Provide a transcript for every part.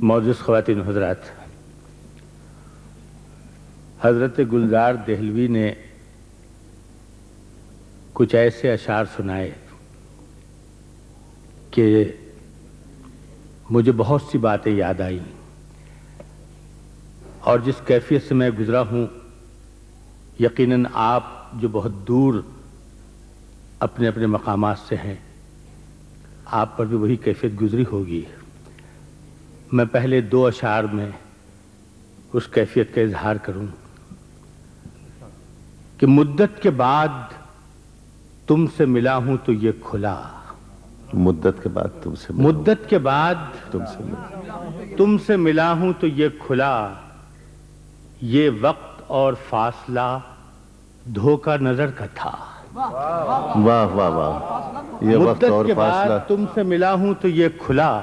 معزز خواتین حضرات، حضرت گلزار دہلوی نے کچھ ایسے اشعار سنائے کہ مجھے بہت سی باتیں یاد آئیں، اور جس کیفیت سے میں گزرا ہوں یقیناً آپ جو بہت دور اپنے اپنے مقامات سے ہیں آپ پر بھی وہی کیفیت گزری ہوگی۔ میں پہلے دو اشعار میں اس کیفیت کا اظہار کروں کہ مدت کے بعد تم سے ملا ہوں تو یہ کھلا، مدت کے بعد تم سے مدت کے بعد تم سے ملا ہوں تو یہ کھلا، یہ وقت اور فاصلہ دھوکہ نظر کا تھا۔ واہ واہ واہ، یہ وقت اور مدت کے فاصلہ، بعد تم سے ملا ہوں تو یہ کھلا،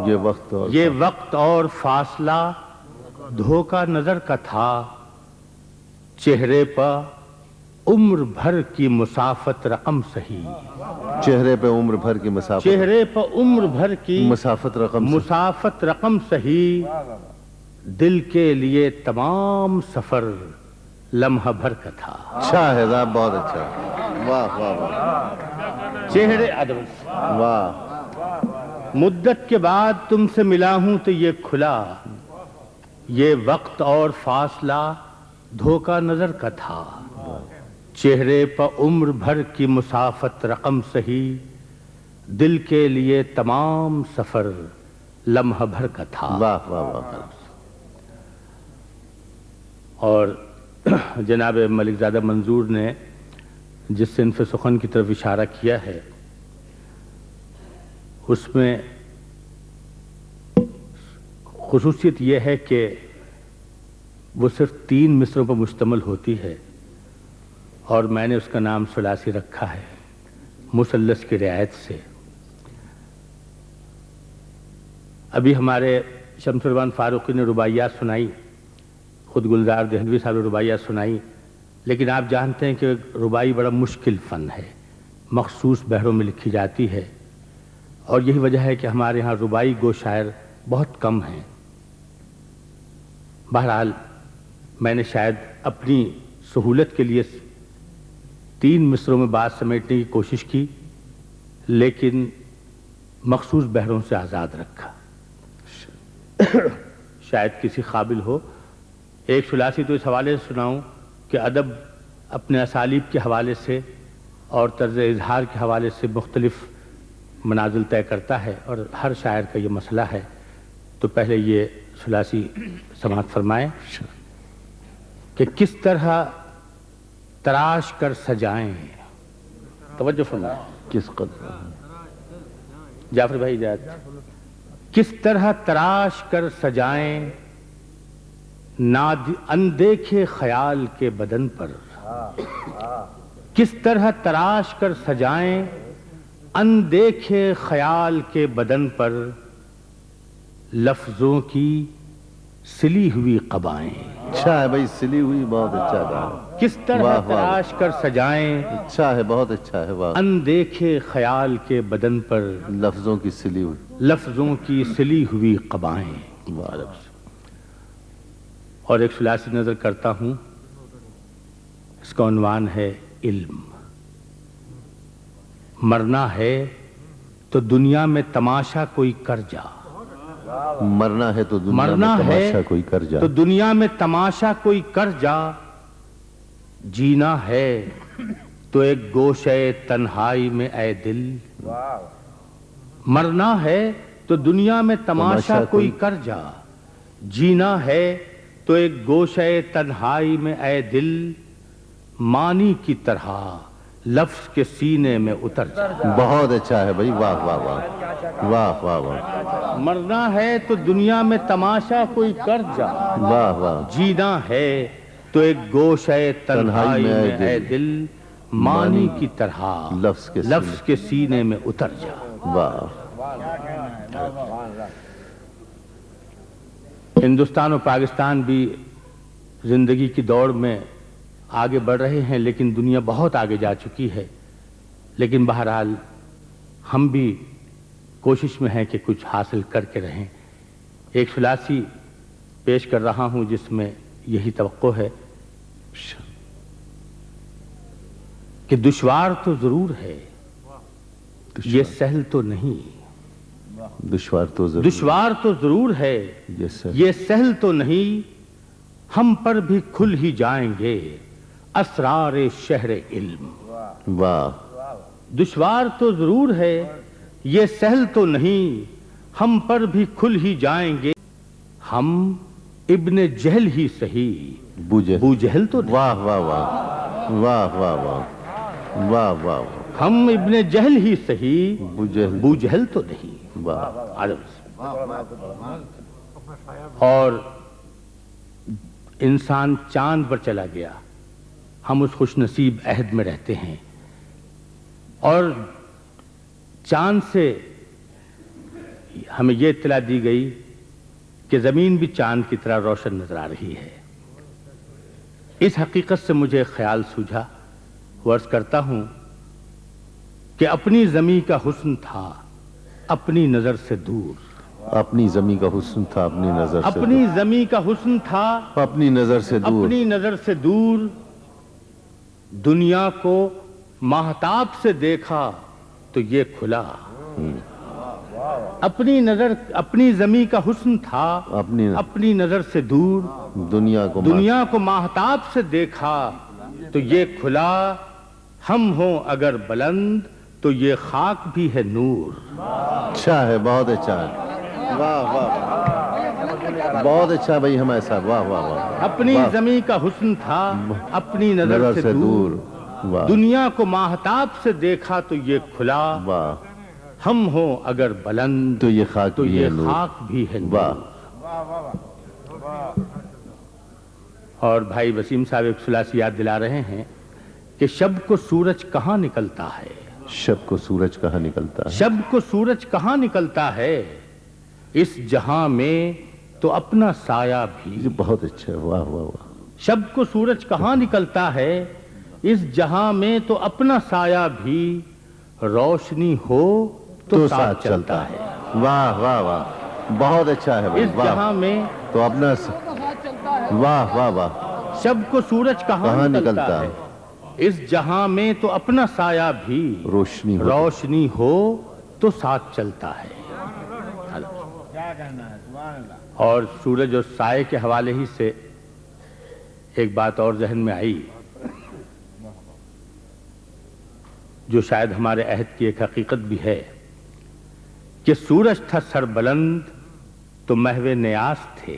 یہ وقت اور فاصلہ دھوکہ نظر کا تھا، چہرے پر عمر بھر کی مسافت رقم سہی، چہرے پہ عمر بھر کی مسافت، چہرے پر عمر بھر کی مسافت رقم سہی، دل کے لیے تمام سفر لمحہ بھر کا تھا۔ اچھا ہے صاحب، بہت اچھا، واہ واہ واہ، چہرے واہ، مدت کے بعد تم سے ملا ہوں تو یہ کھلا، یہ وقت اور فاصلہ دھوکہ نظر کا تھا، چہرے پر عمر بھر کی مسافت رقم سہی، دل کے لیے تمام سفر لمحہ بھر کا تھا۔ واہ واہ واہ۔ اور جناب ملک زادہ منظور نے جس صنف سخن کی طرف اشارہ کیا ہے اس میں خصوصیت یہ ہے کہ وہ صرف 3 مصروں پر مشتمل ہوتی ہے، اور میں نے اس کا نام ثلاثی رکھا ہے مثلث کی رعایت سے۔ ابھی ہمارے شمس الرحمان فاروقی نے رباعیات سنائی، خود گلزار دہلوی صاحب نے رباعیات سنائی، لیکن آپ جانتے ہیں کہ رباعی بڑا مشکل فن ہے، مخصوص بحروں میں لکھی جاتی ہے، اور یہی وجہ ہے کہ ہمارے ہاں رباعی گو شاعر بہت کم ہیں۔ بہرحال میں نے شاید اپنی سہولت کے لیے 3 مصروں میں بات سمیٹنے کی کوشش کی، لیکن مخصوص بحروں سے آزاد رکھا۔ شاید کسی قابل ہو ایک ثلاثی تو اس حوالے سے سناؤں کہ ادب اپنے اسالیب کے حوالے سے اور طرز اظہار کے حوالے سے مختلف منازل طے کرتا ہے، اور ہر شاعر کا یہ مسئلہ ہے۔ تو پہلے یہ ثلاثی سماعت فرمائیں کہ کس طرح تراش کر سجائیں، توجہ فرمائیں، کس قدر، جعفر بھائی جات، کس طرح تراش کر سجائیں اندیکھے خیال کے بدن پر، کس طرح تراش کر سجائیں اندیکھے خیال کے بدن پر، لفظوں کی سلی ہوئی قبائیں۔ اچھا ہے بھائی، سلی ہوئی، بہت اچھا تھا، کس طرح تراش کر سجائیں، اچھا ہے، بہت اچھا ہے، واہ، اندیکھے خیال کے بدن پر، لفظوں کی سلی ہوئی، لفظوں کی سلی ہوئی قبائیں۔ اور ایک ثلاثی نظر کرتا ہوں، اس کا عنوان ہے علم۔ مرنا ہے تو دنیا میں تماشا کوئی کر جا، مرنا ہے تو دنیا میں تماشا کوئی کر جا، تو دنیا میں تماشا کوئی کر جا، جینا ہے تو ایک گوشے تنہائی میں اے دل، مرنا ہے تو دنیا میں تماشا کوئی کر جا، جینا ہے تو ایک گوشے تنہائی میں اے دل، مانی کی طرح لفظ کے سینے میں اتر جا۔ بہت اچھا ہے بھائی، واہ واہ واہ، واہ واہ واہ، مرنا ہے تو دنیا میں تماشا کوئی کر جا، واہ واہ، جینا ہے تو ایک گوشے تنہائی میں اے دل، مانی کی طرح لفظ کے سینے میں اتر جا۔ واہ، ہندوستان اور پاکستان بھی زندگی کی دوڑ میں آگے بڑھ رہے ہیں، لیکن دنیا بہت آگے جا چکی ہے، لیکن بہرحال ہم بھی کوشش میں ہیں کہ کچھ حاصل کر کے رہیں۔ ایک ثلاثی پیش کر رہا ہوں جس میں یہی توقع ہے کہ دشوار تو ضرور ہے یہ سہل تو نہیں، دشوار تو ضرور ہے یہ سہل تو نہیں، ہم پر بھی کھل ہی جائیں گے اسرار شہر علم۔ واہ، دشوار تو ضرور ہے یہ سہل تو نہیں، ہم پر بھی کھل ہی جائیں گے، ہم ابن جہل ہی سہی بو جہل تو نہیں۔ واہ واہ واہ واہ واہ واہ واہ واہ، ہم ابن جہل ہی سہی بو جہل تو نہیں۔ واہ، اور انسان چاند پر چلا گیا، ہم اس خوش نصیب عہد میں رہتے ہیں، اور چاند سے ہمیں یہ اطلاع دی گئی کہ زمین بھی چاند کی طرح روشن نظر آ رہی ہے۔ اس حقیقت سے مجھے ایک خیال سوجھا، عرض کرتا ہوں کہ اپنی زمین کا حسن تھا اپنی نظر سے دور، اپنی زمین کا حسن تھا اپنی نظر سے اپنی زمین کا حسن تھا اپنی نظر سے دور، اپنی نظر سے دور، دنیا کو ماہتاب سے دیکھا تو یہ کھلا۔ اپنی زمین کا حسن تھا اپنی نظر سے دور، دنیا کو ماہتاب سے دیکھا تو یہ کھلا، ہم ہوں اگر بلند تو یہ خاک بھی ہے نور۔ اچھا ہے، بہت اچھا ہے، واہ واہ، بہت اچھا بھائی ہمارے صاحب، واہ واہ واہ۔ اپنی زمین کا حسن تھا اپنی نظر سے دور، دنیا کو ماہتاب سے دیکھا تو یہ کھلا، ہم ہوں اگر بلند تو یہ خاک بھی ہے نور۔ اور بھائی وسیم صاحب ایک ثلاثی یاد دلا رہے ہیں کہ شب کو سورج کہاں نکلتا ہے، شب کو سورج کہاں نکلتا ہے، شب کو سورج کہاں نکلتا ہے، اس جہاں میں تو اپنا سایہ بھی۔ یہ بہت اچھا ہے، واہ واہ واہ۔ شب کو سورج کہاں نکلتا ہے، اس جہاں میں تو اپنا سایہ بھی، روشنی ہو تو ساتھ چلتا ہے۔ واہ واہ واہ، بہت اچھا ہے بھائی، اس جہاں میں تو اپنا، واہ واہ واہ، شب کو سورج کہاں نکلتا ہے، اس جہاں میں تو اپنا سایہ بھی، روشنی ہو تو ساتھ چلتا ہے۔ اور سورج اور سائے کے حوالے ہی سے ایک بات اور ذہن میں آئی جو شاید ہمارے عہد کی ایک حقیقت بھی ہے کہ سورج تھا سر بلند تو محو نیاز تھے،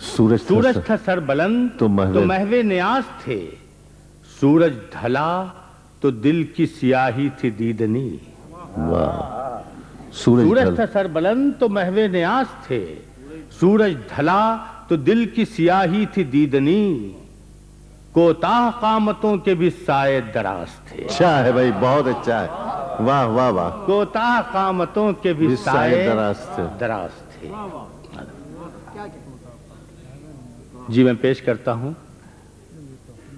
سورج تھا سر بلند تو محو نیاز تھے، سورج ڈھلا تو دل کی سیاہی تھی دیدنی۔ سورج تھا سر بلند تو محو نیاز تھے، سورج ڈھلا تو دل کی سیاہی تھی دیدنی، کوتاہ قامتوں کے بھی سائے دراز تھے۔ اچھا ہے بھائی، بہت اچھا ہے، واہ واہ واہ۔ کوتاہ قامتوں کے بھی سائے دراز تھے۔ جی میں پیش کرتا ہوں،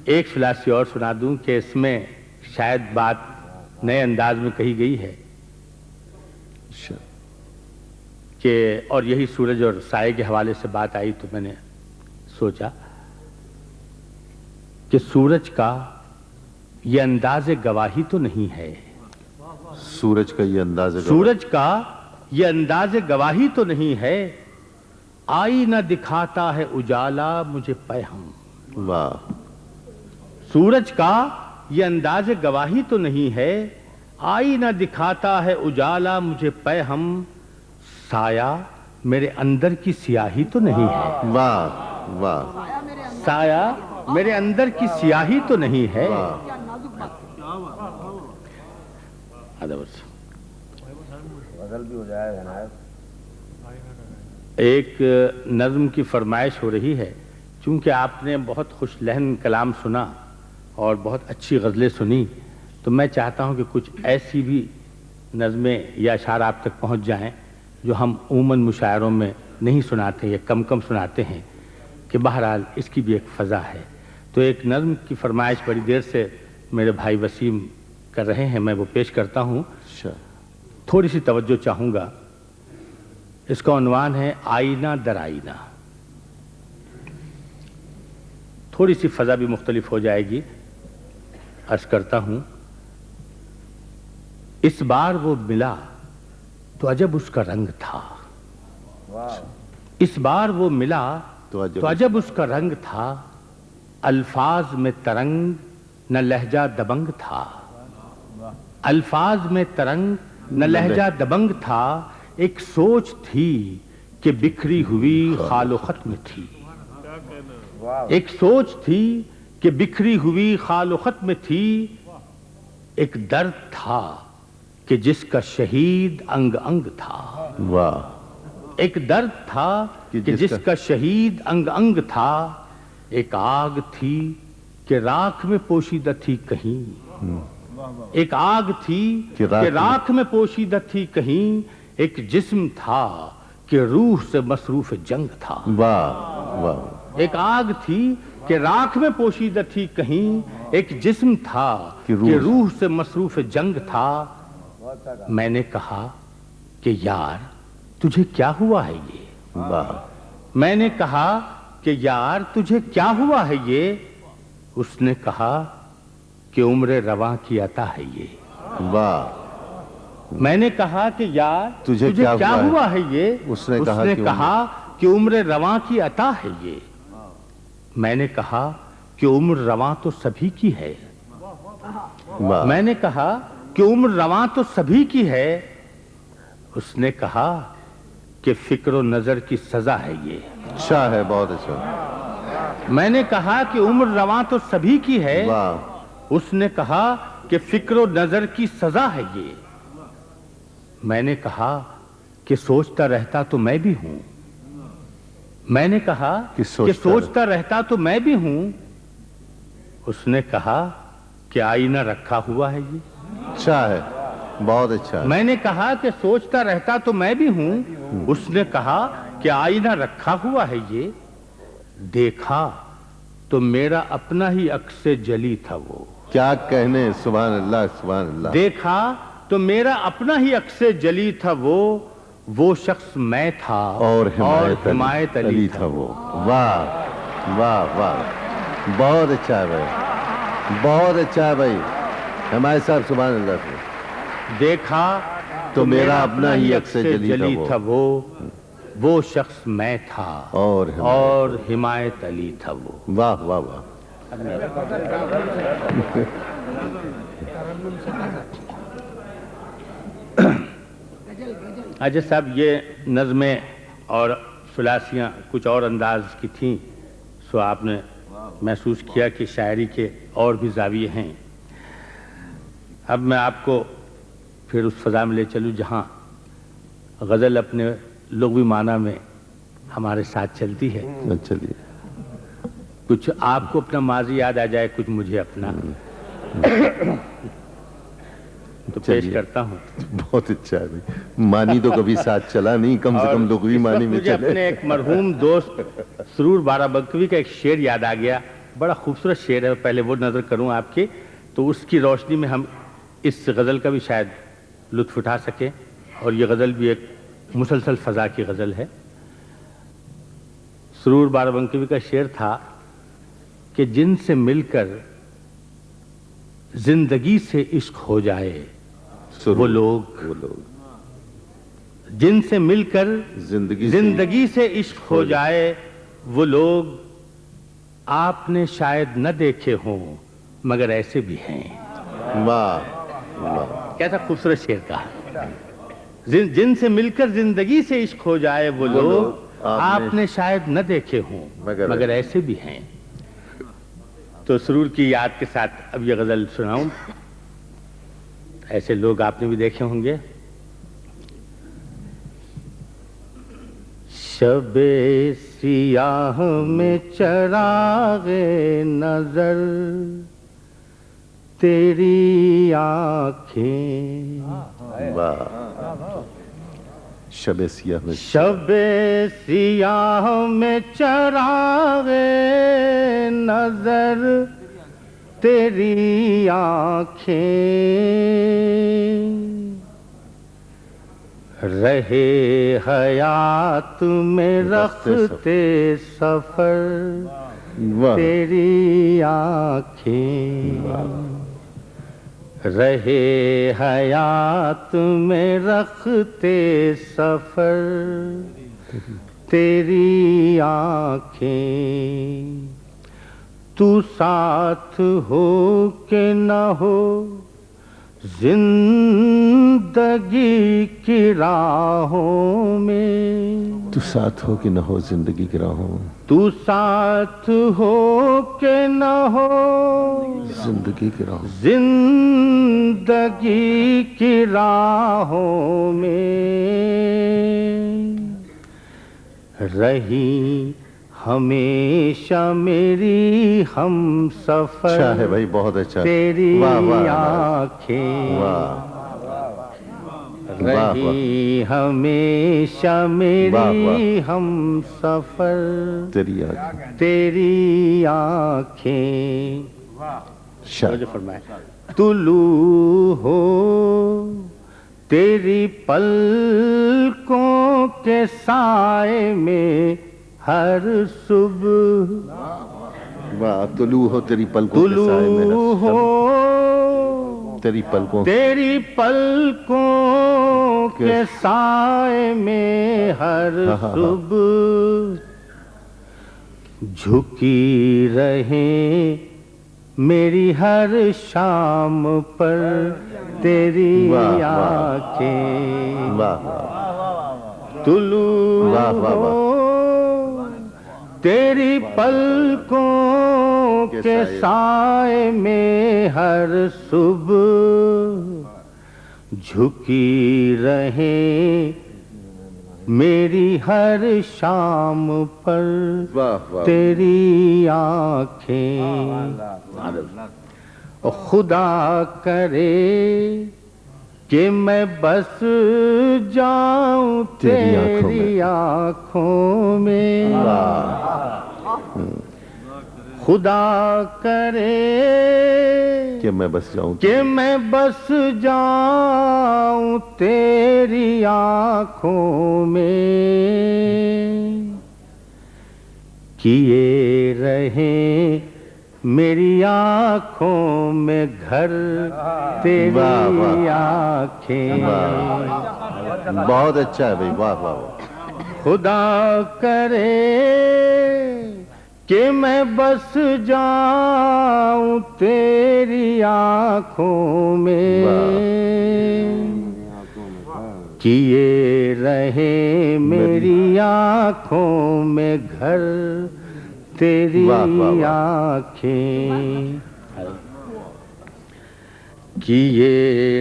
ایک ثلاثی اور سنا دوں کہ اس میں شاید بات نئے انداز میں کہی گئی ہے کہ، اور یہی سورج اور سائے کے حوالے سے بات آئی تو میں نے سوچا کہ سورج کا یہ انداز گواہی تو نہیں ہے، سورج کا یہ انداز، سورج کا یہ انداز گواہی تو نہیں ہے، آئی نہ دکھاتا ہے اجالا مجھے پیہم۔ واہ، سورج کا یہ انداز گواہی تو نہیں ہے، آئی نہ دکھاتا ہے اجالا مجھے پیہم، سایہ میرے اندر کی سیاہی تو نہیں ہے۔ واہ واہ، سایہ میرے اندر کی سیاہی تو نہیں ہے۔ ایک نظم کی فرمائش ہو رہی ہے، چونکہ آپ نے بہت خوش لہن کلام سنا اور بہت اچھی غزلیں سنی، تو میں چاہتا ہوں کہ کچھ ایسی بھی نظمیں یا اشعار آپ تک پہنچ جائیں جو ہم عموماً مشاعروں میں نہیں سناتے یا کم سناتے ہیں، کہ بہرحال اس کی بھی ایک فضا ہے۔ تو ایک نظم کی فرمائش بڑی دیر سے میرے بھائی وسیم کر رہے ہیں، میں وہ پیش کرتا ہوں، تھوڑی سی توجہ چاہوں گا۔ اس کا عنوان ہے آئینہ در آئینہ. تھوڑی سی فضا بھی مختلف ہو جائے گی. عرض کرتا ہوں، اس بار وہ ملا تو عجب اس کا رنگ تھا. اس بار وہ ملا تو عجب اس کا رنگ تھا. الفاظ میں ترنگ نہ لہجہ دبنگ تھا. الفاظ میں ترنگ نہ لہجہ دبنگ تھا. ایک سوچ تھی کہ بکھری ہوئی خال و خط میں تھی. ایک سوچ تھی کہ بکھری ہوئی خال و خط میں تھی. ایک درد تھا کہ جس کا شہید انگ انگ تھا. واہ. ایک درد تھا کہ جس کا شہید انگ انگ تھا. ایک آگ تھی کہ راکھ میں پوشیدہ تھی کہیں. ایک آگ تھی کہ راکھ میں پوشیدہ تھی کہیں. ایک جسم تھا کہ روح سے مصروف جنگ تھا. واہ واہ. ایک آگ تھی کہ راکھ میں پوشیدہ تھی کہیں. ایک جسم تھا کہ روح سے مصروف جنگ تھا. میں نے کہا کہ یار تجھے کیا ہوا ہے یہ. واہ. میں نے کہا کہ یار تجھے کیا ہوا ہے یہ. اس نے کہا کہ عمر رواں کی عطا ہے یہ. واہ. میں نے کہا کہ یار تجھے کیا ہوا ہے یہ. اس نے کہا کہ عمر رواں کی عطا ہے یہ. میں نے کہا کہ عمر رواں تو سبھی کی ہے. میں نے کہا کہ عمر رواں تو سبھی کی ہے. اس نے کہا کہ فکر و نظر کی سزا ہے یہ. اچھا ہے، بہت اچھا. میں نے کہا کہ عمر رواں تو سبھی کی ہے. واہ. اس نے کہا کہ فکر و نظر کی سزا ہے یہ. میں نے کہا کہ سوچتا رہتا تو میں بھی ہوں. میں نے کہا کہ سوچتا رہتا تو میں بھی ہوں. اس نے کہا کہ آئینہ رکھا ہوا ہے یہ. اچھا ہے، بہت اچھا. میں نے کہا کہ سوچتا رہتا تو میں بھی ہوں. اس نے کہا کہ آئینہ رکھا ہوا ہے یہ. دیکھا تو میرا اپنا ہی عکس جلی تھا وہ. کیا کہنے. سبحان اللہ سبحان اللہ. دیکھا تو میرا اپنا ہی عکس جلی تھا وہ شخص میں تھا اور حمایت علی تھا وہ. واہ واہ واہ. بہت اچھا ہے بھائی، بہت اچھا ہے بھائی. ہمارے صاحب سبحان اللہ. دیکھا تو میرا اپنا ہی عکس جلی تھا وہ شخص میں تھا اور حمایت علی تھا وہ. واہ واہ واہ. اجے صاحب یہ نظمیں اور ثلاثیاں کچھ اور انداز کی تھیں، سو آپ نے محسوس کیا کہ شاعری کے اور بھی زاویے ہیں. اب میں آپ کو پھر اس فضا میں لے چلوں جہاں غزل اپنے لغوی معنی میں ہمارے ساتھ چلتی ہے. چلیے. کچھ آپ کو اپنا ماضی یاد آ جائے، کچھ مجھے اپنا. تو پیش کرتا ہوں. بہت اچھا ہے بھائی. مانی تو کبھی ساتھ چلا نہیں، کم سے کم لغوی مانی میں چلے. مجھے اپنے ایک مرحوم دوست سرور بارابنکوی کا ایک شعر یاد آ گیا. بڑا خوبصورت شعر ہے. پہلے وہ نظر کروں آپ کی تو اس کی روشنی میں ہم اس غزل کا بھی شاید لطف اٹھا سکیں. اور یہ غزل بھی ایک مسلسل فضا کی غزل ہے. سرور بارابنکوی کا شعر تھا کہ جن سے مل کر زندگی سے عشق ہو جائے وہ لوگ جن سے مل کر زندگی سے عشق ہو جائے وہ لوگ آپ نے شاید نہ دیکھے ہوں مگر ایسے بھی ہیں. واہ. کیسا خوبصورت شعر کہا. جن سے مل کر زندگی سے عشق ہو جائے وہ لوگ آپ نے شاید نہ دیکھے ہوں مگر ایسے بھی ہیں. تو سرور کی یاد کے ساتھ اب یہ غزل سناؤں. ایسے لوگ آپ نے بھی دیکھے ہوں گے. شب سیاہ میں چراغ نظر تیری آنکھیں. شب سیاہ میں چراغ نظر تیری آنکھیں رہے حیات میں رختے سفر واہ تیری آنکھیں، رہے حیات میں رختے سفر تیری آنکھیں، تو ساتھ ہو کہ نہ ہو زندگی کی راہوں میں، تو ساتھ ہو کہ نہ ہو زندگی کی راہوں، تو ساتھ ہو کہ نہ ہو زندگی کی راہوں، زندگی کی راہوں میں، رہی ہمیشہ میری ہم سفر اچھا ہے بھائی، بہت اچھا، تیری واہ واہ آنکھیں، واہ، رہی ہمیشہ میری ہم سفر تیری آنکھیں، تیری آنکھیں، شاہ فرمائے طلوع ہو تیری پلکوں کے سائے میں ہر صبح، واہ، طلوع ہو تیری پلکوں کے سائے میں طلوع ہر ہو شب، تیری پلکوں تیری پلکوں کے سائے میں ہر صبح، جھکی رہیں میری ہر شام پر تیری آنکھیں، واہ طلوع واہ واہ ہو تیری پلکوں کے سائے میں ہر صبح، جھکی رہیں میری ہر شام پر واہ واہ، تیری آنکھیں، خدا کرے کہ میں بس جاؤں تیری آنکھوں میں، خدا کرے کہ میں بس جاؤں، کہ میں بس جاؤں تیری آنکھوں میں، کیے رہیں میری آنکھوں میں گھر تیری آنکھیں، بہت اچھا ہے بھائی، واہ واہ، خدا کرے کہ میں بس جاؤں تیری آنکھوں میں، کیے رہیں میری آنکھوں میں گھر تیری آنکھیں، کیے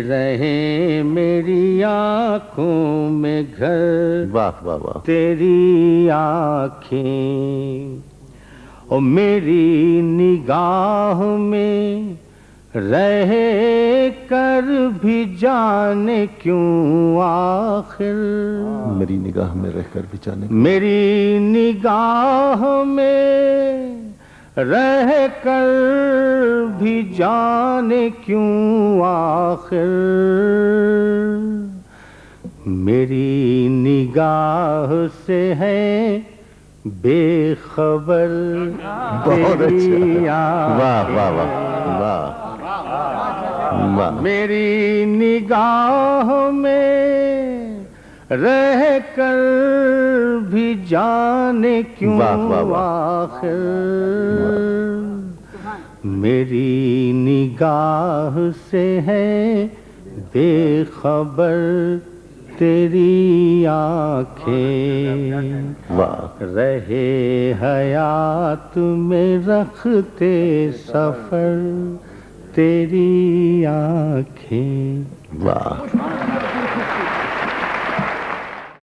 رہیں میری آنکھوں میں گھر واہ واہ واہ، تیری آنکھیں، اور میری نگاہ میں رہ کر بھی جانے کیوں آخر، میری نگاہ میں رہ کر بھی جانے، میری نگاہ میں رہ کر بھی جانے کیوں آخر، میری نگاہ سے ہے بے خبر بہت تیری اچھا، واہ واہ واہ واہ، میری نگاہ میں رہ کر بھی جانے کیوں آخر، میری نگاہ سے ہے بے خبر تیری آنکھیں، رہے حیات میں رختے سفر تیری آنکھیں، واہ